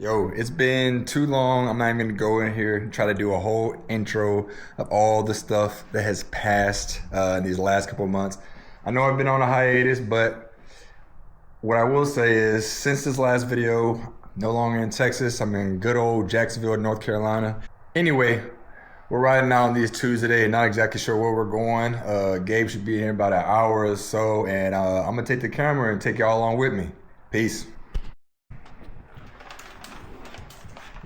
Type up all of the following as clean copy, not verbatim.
Yo, it's been too long. I'm not even gonna go in here and try to do a whole intro of all the stuff that has passed in these last couple of months. I know I've been on a hiatus, but what I will say is since this last video, no longer in Texas. I'm in good old Jacksonville, North Carolina. Anyway, we're riding out on these twos today. Not exactly sure where we're going. Gabe should be here in about an hour or so, and I'm gonna take the camera and take y'all along with me. Peace.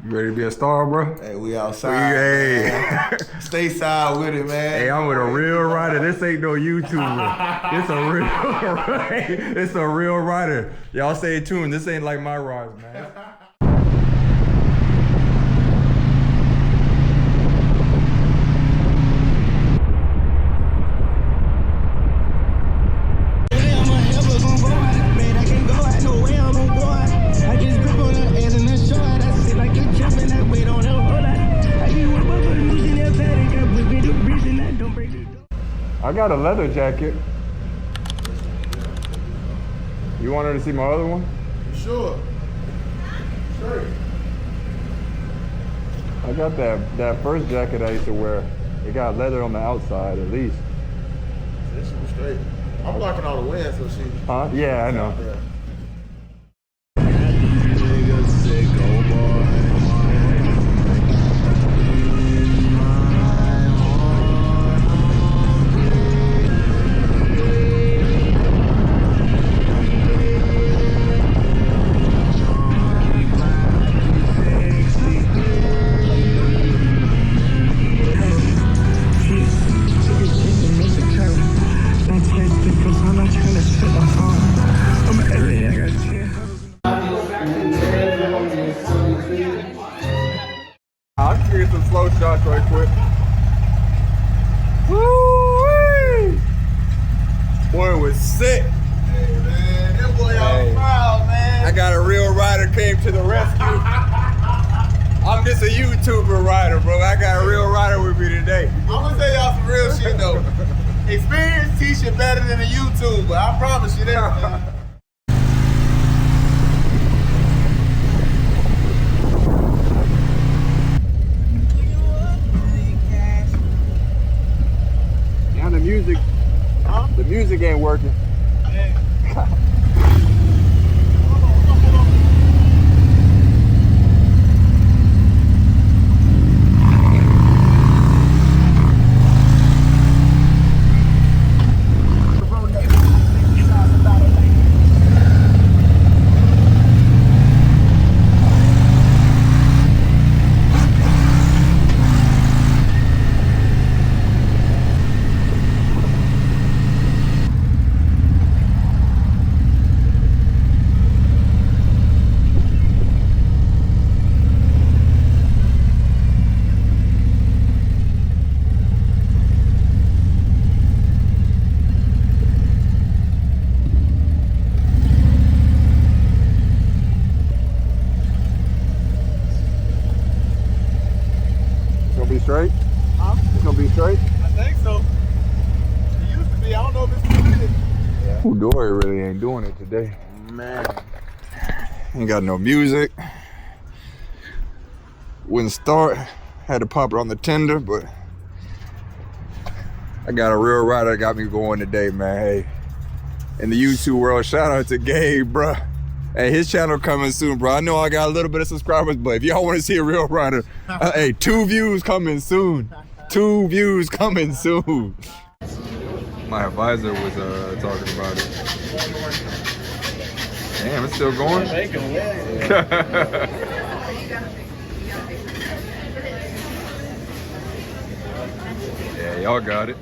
You ready to be a star, bro? Hey, we outside. Hey. Stay side with it, man. Hey, I'm with a real rider. This ain't no YouTuber. It's a real rider. Y'all stay tuned. This ain't like my rides, man. I got a leather jacket. You wanted to see my other one? Sure. Straight. I got that first jacket I used to wear. It got leather on the outside at least. This was straight. I'm blocking all the wind, so she. Huh? Yeah, I know. Yeah. I'll just get some slow shots right quick. Woo-wee! Boy, it was sick. Hey, man, that boy all proud, man. I got a real rider came to the rescue. I'm just a YouTuber rider, bro. I got a real rider with me today. I'm gonna tell y'all some real shit though. Experience teach you better than a YouTuber. I promise you that. Man. The music ain't working. Be straight? Huh? It's gonna be straight? I think so. It used to be. I don't know if it's still is. Yeah. Ooh, Dory really ain't doing it today. Man. Ain't got no music. Wouldn't start. Had to pop it on the tender, but I got a real rider that got me going today, man. Hey, in the YouTube world, shout out to Gabe, bro. Hey, his channel coming soon, bro. I know I got a little bit of subscribers, but if y'all want to see a real rider, hey, 2 views coming soon. 2 views coming soon. My advisor was talking about it. Damn, it's still going? Yeah, y'all got it.